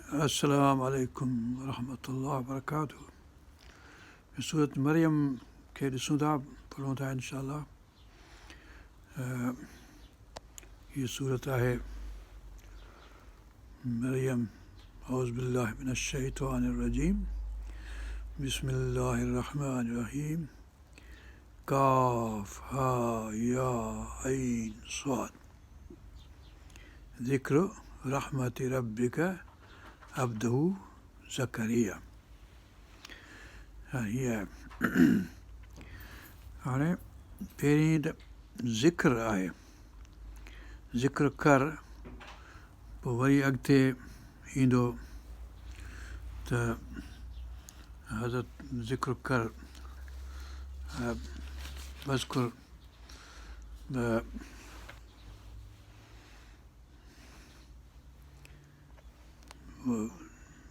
अस्सलाम वालेकुम रहमतुल्लाहि व बरकातुहू। सूरत मरियम खे ॾिसूं था, पढ़ूं था इंशाअल्लाह। हीअ सूरत आहे मरियम। औज़ु बिल्लाहि मिनश शैतानिर रजीम। बिस्मिल्लाहिर रहमानिर रहीम। काफ हा या ऐन स्वाद। ज़िक्र रहमति रब्बिका अब्दहू ज़करिया। हीअ आहे। हाणे पहिरीं त ज़िक्र आहे, ज़िक्र कर, पोइ वरी अॻिते ईंदो त हज़रत ज़िक्र कर वज़कुर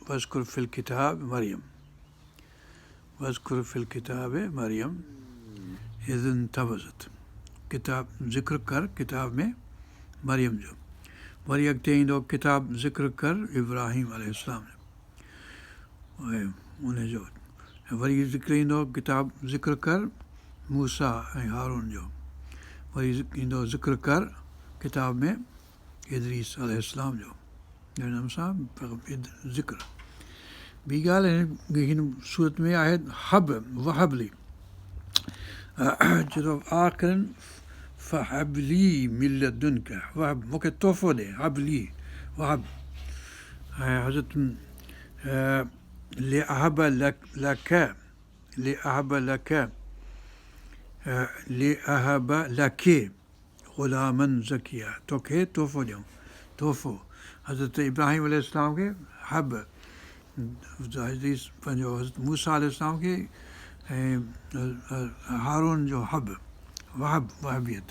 वज़कुर फ़िल किताब मरियम, वज़कुर फ़िल किताब मरियम इज़ इंतबज़त। किताब ज़िक्र कर किताब में मरियम जो। वरी अॻिते ईंदो किताब ज़िक्र कर इब्राहिम अलैहिस्सलाम जो, उनजो। वरी ज़िक्र ईंदो किताब ज़िक्र कर मूसा ऐं हारून जो। वरी ईंदो ज़िक्र कर किताब में इदरीस अलैहिस्सलाम जो। हिन सां ज़िक्र। ॿी ॻाल्हि हिन सूरत में आहे हब वहबली। चए थो आख़िरनि फहबली मिलदुनक, वहब मूंखे तोहफ़ो ॾे, हबली वहब। ऐं हज़रत लिअहब लक लिअहब लक लिअहब लके ग़ुलामन ज़किया, तोखे तोहफ़ो ॾियूं, तोहफ़ो। हज़रत इब्राहिम अलैहिस्सलाम खे हब, पंहिंजो हज़रत मूसा अलैहिस्सलाम खे ऐं हारून जो हब, वहब वहबियत।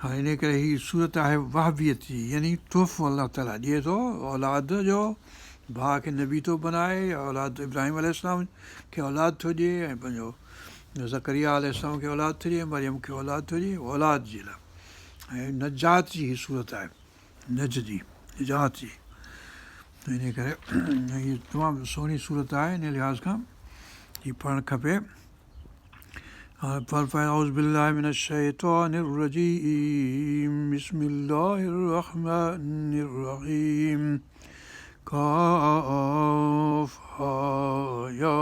हाणे इन करे हीअ सूरत आहे वहबियत जी, यानी तोहफ़ो अलाह ताला ॾिए थो औलाद जो। भाउ खे नबी थो बनाए, औलाद इब्राहिम अलैहिस्सलाम खे औलाद थो ॾिए, ऐं पंहिंजो ज़करिया अलैहिस्सलाम खे औलाद थो ॾिए, मरियम खे औलाद थो ॾिए, औलाद जे लाइ। ऐं नजात जी हीअ सूरत आहे, नज जी, निजात जी। इन करे हीअ तमामु सुहिणी सूरत आहे, इन लिहाज़ खां हीअ पढ़णु खपे। औज़ु बिल्लाहि मिनश शैतानिर रजीम। बिस्मिल्लाहिर रहमानिर रहीम। काफ हा या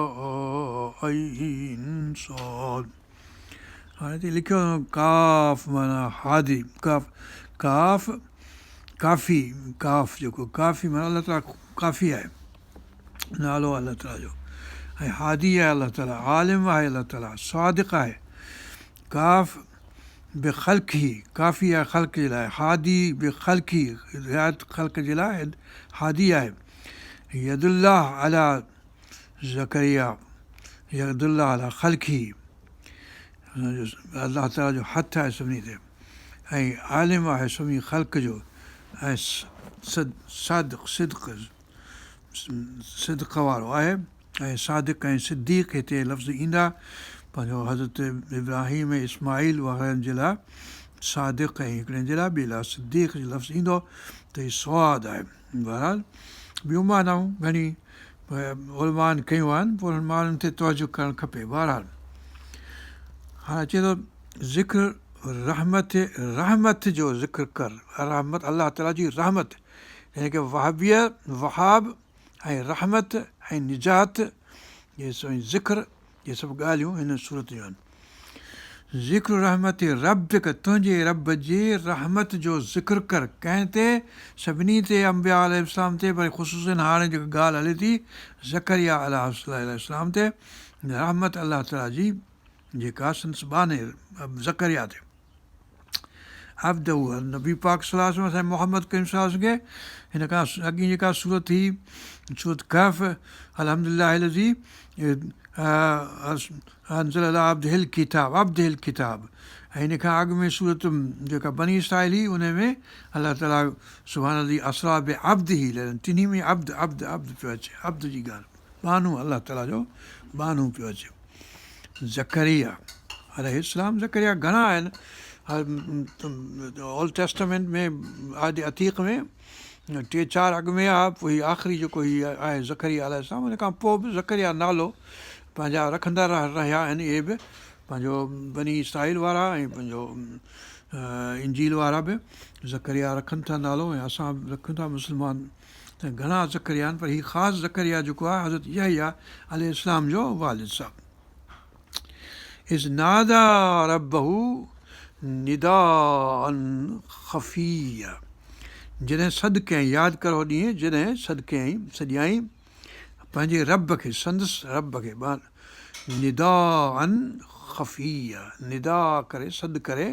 ऐन साद। हाणे हिते लिखियो काफ माना हादी, काफ काफ काफ़ी, काफ जेको काफ़ी माना अलाह ताला काफ़ी आहे, नालो आहे अलाह ताला जो। ऐं हादी आहे अलाह ताला, आलिम आहे अलाह ताला, सादिक़ आहे। काफ़ बि ख़ल्क़ी, काफ़ी आहे ख़ल्क़ जे लाइ, हादी बि ख़ल्क़ी, हिदायत ख़ल्क़ जे लाइ हादी आहे। यदुल्लाह अला ज़करिया, यदुल्लाह अला ख़ल्क़ी, अलाह ताला जो हथु आहे सभिनी ते। ऐं आलिम आहे सभिनी ख़ल्क़ जो। ऐं सादिक़ सिद्क़, सिद्क़ वारो आहे। ऐं सादिक़ ऐं सिद्दीक़ हिते लफ़्ज़ ईंदा पंहिंजो हज़रत इब्राहिम ऐं इस्माईल वारनि जे लाइ सादिक़, ऐं हिकिड़े जे लाइ ॿिए लाइ सिद्दीक़ जो लफ़्ज़ ईंदो त हीअ सवादु आहे। बहरहाल ॿियूं मानाऊं घणी उलमाउनि कयूं आहिनि, पोइ उन्हनि माण्हुनि ते तवजो करणु खपे। बहरहाल हाणे अचे थो ज़िक्र रहमत, रहमत जो ज़िक्र कर, रहमत अलाह ताला जी रहमत, यानी की वहाबिया वहाब ऐं रहमत ऐं निजात, इहे सभई ज़िक्र, इहे सभु ॻाल्हियूं हिन सूरत जूं आहिनि। ज़िक्र रहमत रब, तुंहिंजे रब जे रहमत जो ज़िक्र कर, कंहिं ते, सभिनी ते, अंबिया अलैहिस्सलाम ते, पर ख़ुशूसन हाणे जेका ॻाल्हि हले थी ज़करिया अलैहिस्सलाम ते, रहमत अलाह ताला जी जेका संसबाने ज़करिया ते। अब्दहू नबी पाक सल्लल्लाहु अलैहि वसल्लम असांजे मोहम्मद करीम सल्लल्लाहु अलैहि वसल्लम खे हिन खां अॻी जेका सूरत हुई सूरत कहफ़, अल्हम्दुलिल्लाह लज़ी अंज़ल अला अब्दिहिल किताब, अब्दिहिल किताब। ऐं हिन खां अॻु में सूरत जेका बनी इसराईल हुई उन में अलाह ताला सुभाणे जी असरा बि अब्द ई लॻनि, टिनी में अब्द अब्द अब्द पियो अचे, अब्द जी ॻाल्हि, बानू अलाह ताला जो बानू पियो अचे। ज़करिया अलैहिस्सलाम, ज़करिया घणा आहिनि ओल्ड टेस्टामेंट में, आदि अतीक़ में टे चारि अॻु में आहे, पोइ हीउ आख़िरी जेको हीउ आहे ज़करिया अलैहिस्सलाम, हुन खां पोइ बि ज़करिया नालो पंहिंजा रखंदा रहिया आहिनि इहे बि, पंहिंजो बनी इसराईल वारा ऐं पंहिंजो इंजील वारा बि ज़करिया रखनि था नालो, ऐं असां बि रखूं था मुस्लमान। त घणा ज़करिया आहिनि, पर हीउ ख़ासि ज़करिया जेको आहे हज़रत यहया अलैहिस्सलाम जो वालिद साहबु। इज़ नादा रब्बहू निदाअन ख़फ़िया, जॾहिं सॾु कयईं, यादि करो ॾींहुं जॾहिं सॾु कयईं, सॾियाईं पंहिंजे रब खे, संदसि रब खे, निदाअन ख़फ़िया, निदा करे सॾु करे,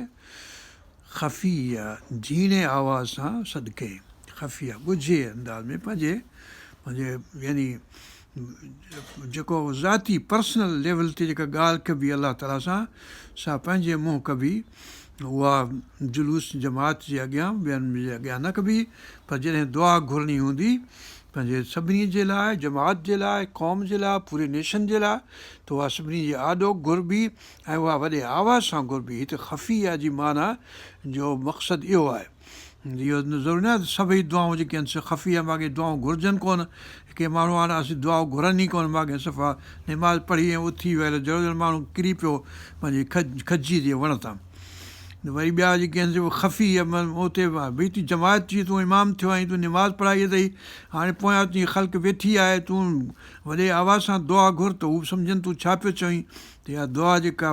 ख़फ़िया झीणे आवाज़ सां सॾु कयईं, ख़फ़िया ॻुझे अंदाज़ में, पंहिंजे यानी जेको ज़ाती पर्सनल लेवल ते जेका ॻाल्हि कबी अलाह ताला सां, सा पंहिंजे मुंहुं कबी, उहा जुलूस जमात जे अॻियां ॿियनि जे अॻियां न कबी, पर जॾहिं दुआ घुरणी हूंदी पंहिंजे सभिनी जे लाइ, जमात जे लाइ, क़ौम जे लाइ, पूरे नेशन जे लाइ, त उहा सभिनी जे आॾो घुरबी ऐं उहा वॾे आवाज़ सां घुरबी। हिते ख़फ़िया जी माना जो मक़सदु इहो आहे, इहो ज़रूरी न आहे त सभई दुआऊं जेके आहिनि से ख़फ़िया माॻे दुआऊं घुरिजनि कोन, के माण्हू हाणे असीं दुआऊं घुरनि ई कोन माॻे, सफ़ा निमाज़ पढ़ी ऐं उथी वियल ज़रूरु माण्हू किरी पियो पंहिंजी खजी जे वण तां। वरी ॿिया जेके आहिनि से ख़फ़ी उते भई तूं जमात जी, तूं इमाम थियो आहीं, तूं निमाज़ पढ़ाई अथई, हाणे पोयां तुंहिंजी ख़ल्क़ वेठी आहे, तूं वॾे आवाज़ सां दुआ घुर, त हू सम्झनि तूं छा पियो चवईं, त इहा दुआ जेका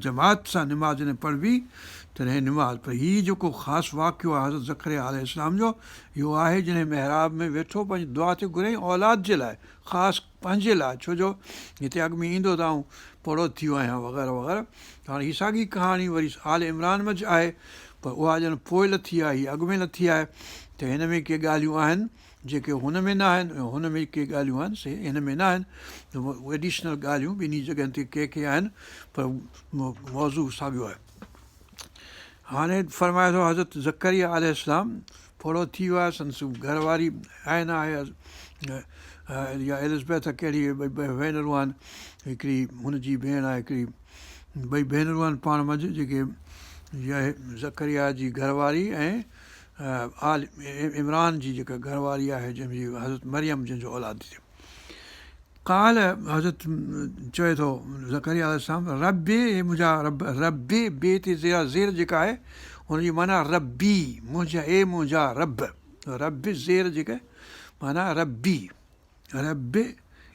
जमात सां निमाज़ जॾहिं पढ़बी तॾहिं निमाज़। पर हीउ जेको ख़ासि वाक़ियो आहे हज़रत ज़करिया अलैहिस्सलाम जो, इहो आहे जॾहिं महिराब में वेठो पंहिंजी दुआ ते घुरई औलाद जे लाइ, ख़ासि पंहिंजे लाइ, छो जो हिते अॻु में ईंदो त आउं पढ़ो थी वियो आहियां वग़ैरह वग़ैरह। हाणे हीअ साॻी कहाणी वरी आल इमरान में आहे, पर उहा ॼण पोइ लथी आहे, हीअ अॻु में लथी आहे, त हिन में के ॻाल्हियूं आहिनि जेके हुन में न आहिनि, हुन में के ॻाल्हियूं आहिनि से हिन में न आहिनि, त एडिशनल ॻाल्हियूं ॿिन्ही जॻहियुनि ते के आहिनि, पर मौज़ू साॻियो आहे। हाणे फरमाए थो हज़रत ज़करिया अलैहिस्सलाम फोड़ो थी वियो आहे, संदसि घरवारी आहे न आहे या एलिज़बैथ कहिड़ी भेनरूं आहिनि, हिकिड़ी हुनजी भेण आहे, हिकिड़ी ॿई भेनरूं आहिनि पाण मंझि, जेके ज़करिया जी घरवारी ऐं आल इमरान जी जेका घरवारी आहे, जंहिंजी हज़रत मरियम जंहिंजो औलाद थियो। काल हज़रत चए थो ज़करिया अलैहिस्सलाम, रबे मुंहिंजा रबे बे ते ज़ेर जेका आहे हुनजी माना रबी, मुंहिंजा रब, रब ज़ेर जेका माना रबी, रब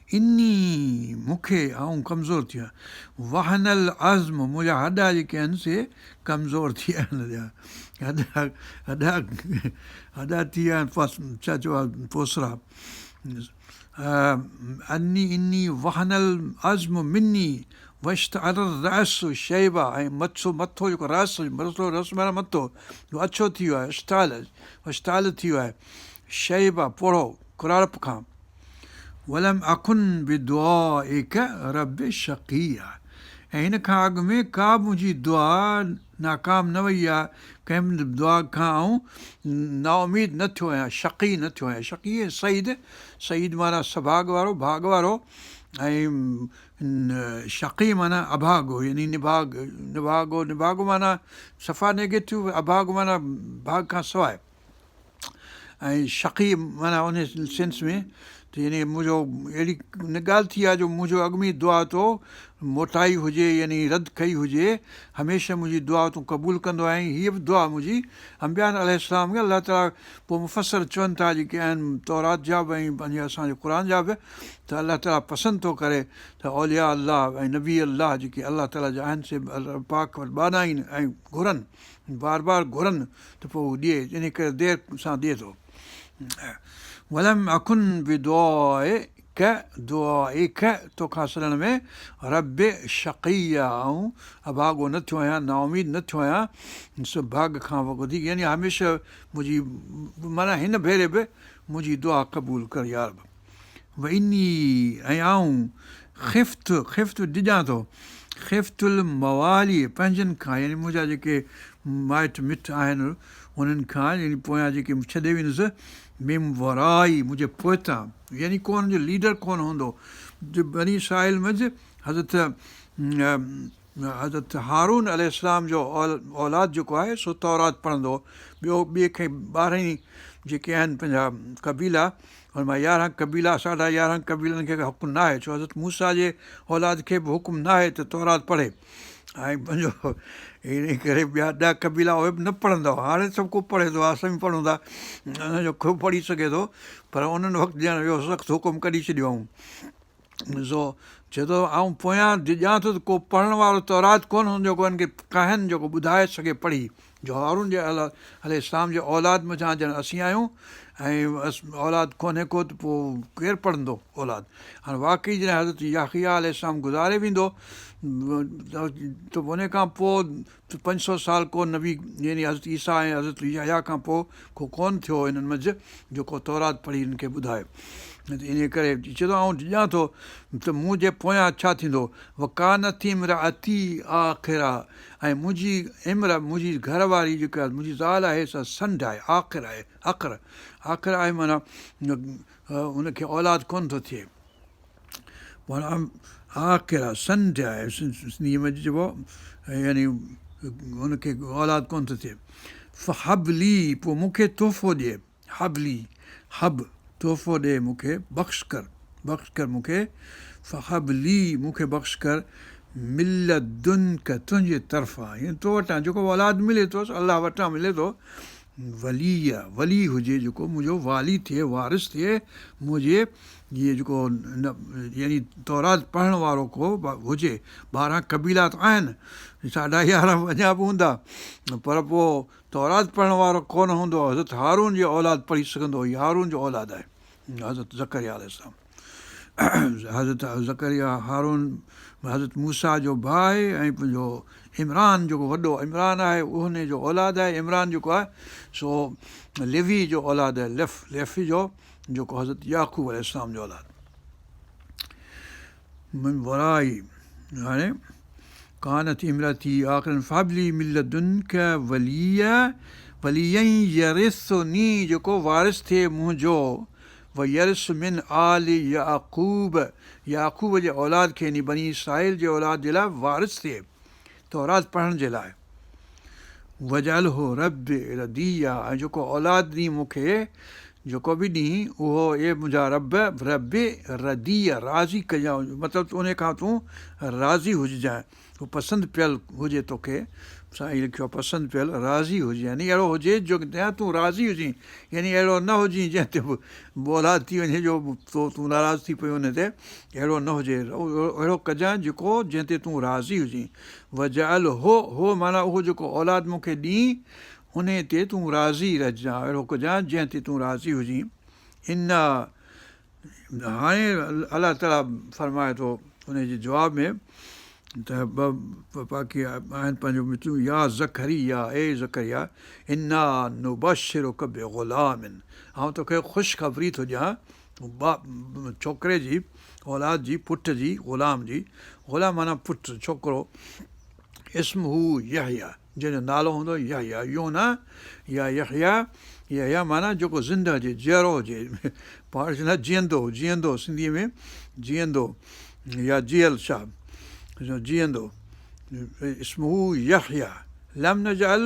इनी मूंखे आऊं कमज़ोर थी आहियां, वाहनल आज़म मुंहिंजा हॾा जेके आहिनि से कमज़ोर थी विया आहिनि, हॾा थी विया आहिनि, छा चइबो आहे पोसरा, इनी वाहनल आज़म मिनी वश्त रस शैबा, ऐं मथो जेको रस माना मथो अछो थी वियो आहे, अश्ताल थी वियो आहे, शैबा पोड़ो कुराड़प खां, वलम अखुन बि दुआ एक रब शक़िया, ऐं हिन खां अॻु में का बि मुंहिंजी दुआ नाकाम न वई आहे, कंहिं दुआ खां आऊं नाउमीद न थियो आहियां, शक़ी न थियो आहियां। शक़ी सईद माना सभाग वारो, भाग वारो, ऐं शक़ी माना अभागो, यानी निभागो माना सफ़ा नेगेटिव, अभागो माना भाग खां सवाइ, ऐं शक़ी माना उन सेंस में त यानी मुंहिंजो अहिड़ी न ॻाल्हि थी आहे जो मुंहिंजो अॻु में दुआ तो मोटाई हुजे, यानी रद्द कई हुजे, हमेशह मुंहिंजी दुआ तूं क़बूलु कंदो आहीं। हीअ बि दुआ मुंहिंजी अंबियान अलैहिस्सलाम खे अलाह ताला पोइ मुफ़सर चवनि था जेके आहिनि तौरात जा बि ऐं पंहिंजे असांजे क़ुर जा बि, त अलाह ताला पसंदि थो करे त औलिया अलाह ऐं नबी अलाह जेके अलाह ताला जा आहिनि से पाक बानाईनि ऐं घुरनि, बार बार घुरनि, त पोइ हू ॾिए, इन करे देरि सां ॾिए थो। वलम अखुन बि तोखां सॾण में रब शक़िया, ऐं अभागो न थियो आहियां, नाउमीद न थियो आहियां, भाग खां वधीक, यानी हमेशह मुंहिंजी माना हिन भेरे बि मुंहिंजी दुआ क़बूलु कर यार। इनी ऐं आऊं ख़िफ़्त ॾिजां थो, ख़िफ़्तुल मवाली पंहिंजनि खां, यानी मुंहिंजा जेके माइट मिट आहिनि उन्हनि खां, यानी पोयां जेके छॾे वेंदुसि, मिम वराई मुंहिंजे पोइतां, यानी को हुनजो लीडर कोन हूंदो। बनी इसराईल मंझि हज़रत हज़रत हारून अलैहिस्सलाम जो औलाद जेको आहे सो तौरात पढ़ंदो। ॿियो ॿिए खे 12 जेके आहिनि पंहिंजा कबीला, हुन मां 11 कबीला, 11.5 कबीलनि खे हुकुम न आहे, छो हज़रत मूसा जे औलाद खे बि हुकुम न आहे त तौरात पढ़े, ऐं पंहिंजो इन करे ॿिया 10 कबीला उहे बि न पढ़ंदा हुआ। हाणे सभु को पढ़े थो, असां बि पढ़ूं था, हुनजो ख़ूब पढ़ी सघे थो, पर उन्हनि वक़्तु ॼण इहो सख़्तु हुकुम कढी छॾियो। ॾिसो चए थो आऊं पोयां ॼां थो त को पढ़ण वारो तौरात कोन हूंदो जेको हिनखे कहनि जेको ॿुधाए सघे पढ़ी, जो हारून जे अलैहिस्सलाम जे औलाद में छा ॼण असीं आहियूं ऐं औलाद कोन्हे को त पोइ केरु पढ़ंदो औलाद। हाणे वाक़ई जॾहिं हज़रत याहिया अलैहिस्सलाम गुज़ारे वेंदो त उन खां पोइ 500 साल को नबी यानी हज़रत ईसा ऐं हज़रत याहिया खां पोइ को कोन थियो हिननि मंझि जेको तौरात पढ़ी हिननि खे ॿुधाए। इन करे चए थो आउं ॼां थो त मूं जे पोयां छा थींदो, वकानत इम्राअती आख़िरा, ऐं मुंहिंजी मुंहिंजी घरवारी जेका मुंहिंजी ज़ाल आहे सा संढ आहे, आख़िर आहे, आख़िर आहे माना हुनखे औलाद कोन थो थिए, माना आख़िर आहे, संढ आहे सिंधीअ में चइबो, यानी हुनखे औलाद कोन थो थिए। हबली, पोइ मूंखे तोहफ़ो ॾिए, हबली हब तोहफ़ो ॾिए मूंखे, बख़्श कर मूंखे, फहबली मूंखे बख़्श कर, मिलदुनक तुंहिंजे तरफ़ां, हीअं तो वटां जेको औलाद मिले थो अलाह वटां मिले थो, वली हुजे जेको मुंहिंजो वाली थिए, वारिस थिए मुंहिंजे, इहे जेको यानी तौरात पढ़ण वारो को हुजे। 12 कबीला त आहिनि, 11.5 अञा बि हूंदा, पर पोइ तौरात पढ़ण वारो कोन हूंदो। हज़रत हारून जी औलाद पढ़ी सघंदो, हीअ हारून जो औलाद आहे हज़रत ज़करिया अलैहिस्सलाम। हज़रत ज़करिया हारून हज़रत मूसा जो भाउ आहे, ऐं पंहिंजो इमरान जेको वॾो इमरान आहे उन जो औलाद आहे। इमरान जेको आहे सो लेवी जो औलाद आहे, लेफ़ी जो जेको हज़रत याक़ूब अलैहिस्सलाम जो औलाद। वराई हाणे कानत इमरती आख़िरन फाबली मिलदुनक वलियन यरिसुनी, जेको वारिस थिए मुंहिंजो, वयरिस मिन आल याक़ूब जे औलाद खे, यानी बनी इसराईल जे औलाद जे लाइ वारिस थिए तौरात पढ़ण जे लाइ। वजअलहु रब्बी रदिया, ऐं जेको औलाद ॾींहुं मूंखे जेको बि ॾींहुं उहो ए मुंहिंजा रब्बी रदिया, राज़ी कजांइ, मतिलबु उन खां तूं राज़ी हुजिजांइ, उहो पसंदि पियल हुजे तोखे, साईं लिखियो आहे पसंदि पियल, राज़ी हुजे, यानी अहिड़ो हुजे जो तूं राज़ी हुजीं, यानी अहिड़ो न हुजीं जंहिं ते औलाद थी वञे जो तूं नाराज़ थी पई हुन ते, अहिड़ो न हुजे, अहिड़ो कजांइ जेको जंहिं ते तूं राज़ी हुजीं। वजअल हो माना उहो जेको औलाद मूंखे ॾीं उन ते तूं राज़ी रहिजांइ, अहिड़ो कजांइ जंहिं ते तूं राज़ी हुजीं। इन हाणे अलाह ताला फरमाए थो उनजे जवाब में त बाक़ी आहिनि पंहिंजो मिठू, या ज़करिया, ए ज़करिया इन्ना नुबश्शिरुक बिग़ुलामिन, आउं तोखे ख़ुशख़बरी थो ॾियां छोकिरे जी औलाद जी, पुट जी, ग़ुलाम जी, ग़ुलाम माना पुटु छोकिरो, इस्मुहु यहया, जंहिंजो नालो हूंदो यहया, योना या यहया माना जेको ज़िंदा हुजे, जीअरो हुजे, पाण चवंदा जीअंदो सिंधीअ में जीअंदो या जियल छा जीअंदो। इस्मुहु यहया लम नजअल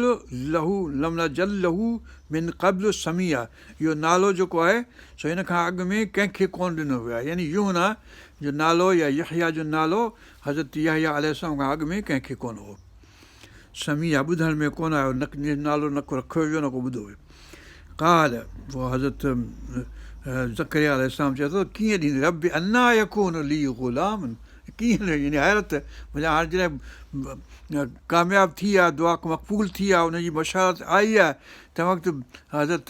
लहू मिन क़ब्ल समिया, इहो नालो जेको आहे सो हिन खां अॻु में कंहिंखे कोन ॾिनो वियो आहे, यानी यूना जो नालो या यहया जो नालो हज़रत याहिया अलैहिस्सलाम खां अॻु में कंहिंखे कोन हो। समिया ॿुधण में कोन आयो, नालो न को रखियो वियो, न को ॿुधो वियो। काल पोइ हज़रत ज़करिया अलैहिस्सलाम चए थो कीअं ॾींदे, रब्बी अन्ना यकून ली ग़ुलाम, कीअं यानी हैरत, मुंहिंजा हाणे जॾहिं कामयाबु थी आहे, दुआ मक़बूल थी आहे, उनजी बशारत आई आहे, तंहिं वक़्तु हज़रत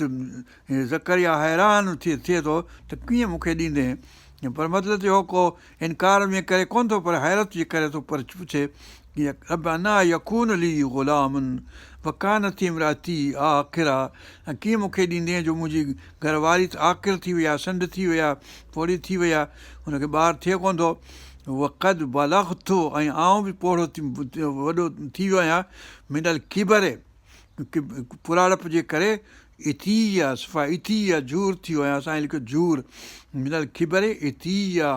ज़करिया हैरान थिए थो त कीअं मूंखे ॾींदे, पर मतिलबु इहो को इनकार में करे कोन थो, पर हैरत जे करे थो पर पुछे कीअं, रब अन्ना यकून ली ग़ुलामुन वकानत इम्राती आख़िरा, ऐं कीअं मूंखे ॾींदे जो मुंहिंजी घरवारी त आख़िर थी वई आहे, संड थी वई आहे, पोड़ी थी वई आहे, हुनखे ॿारु थिए कोन थो। वक़द बलग़्तु, ऐं आउं बि पोड़ो वॾो थी वियो आहियां, मिनल किबरे पुराड़प जे करे, इतिया सफ़ा इतिया जूर थी वियो आहियां, असां लिखियो जूर, मिनल किबरे इतिया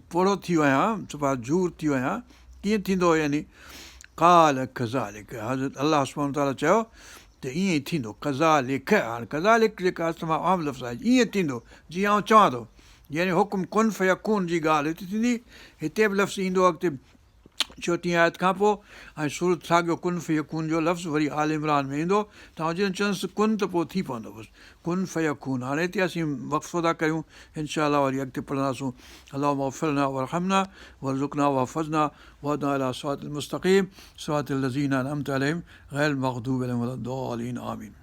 पोड़ो थी वियो आहियां, सफ़ा जूर थी वियो आहियां, कीअं थींदो यानी काल कज़ालिक हज़रत अलाह सुब्हानो ताला चयो त ईअं ई थींदो कज़ालिक हाणे कज़ालिक जेका तमामु आम लफ़्ज़ आहे ईअं थींदो जीअं आउं चवां थो यानी हुकुम कुन फयकून जी ॻाल्हि हिते थींदी हिते बि लफ़्ज़ ईंदो अॻिते 34 आयत खां पोइ ऐं सूरत साॻियो कुन फयकून जो लफ़्ज़ वरी आल इमरान में ईंदो तव्हां जीअं चवंसि कुन त पोइ थी पवंदो बसि कुन फयकून हाणे हिते असीं वक़्फ़ो था कयूं इनशा अलाह वरी अॻिते पढ़ंदासूं अल्लाहुम्मा अग़फ़िरना वरहमना वरज़ुक़ना वहफ़ज़ना वहदना अला सिरातिल मुस्तक़ीम सिरातिल लज़ीना अनअमता अलैहिम ग़ैरिल मग़दूबि अलैहिम वलद्दालीन आमीन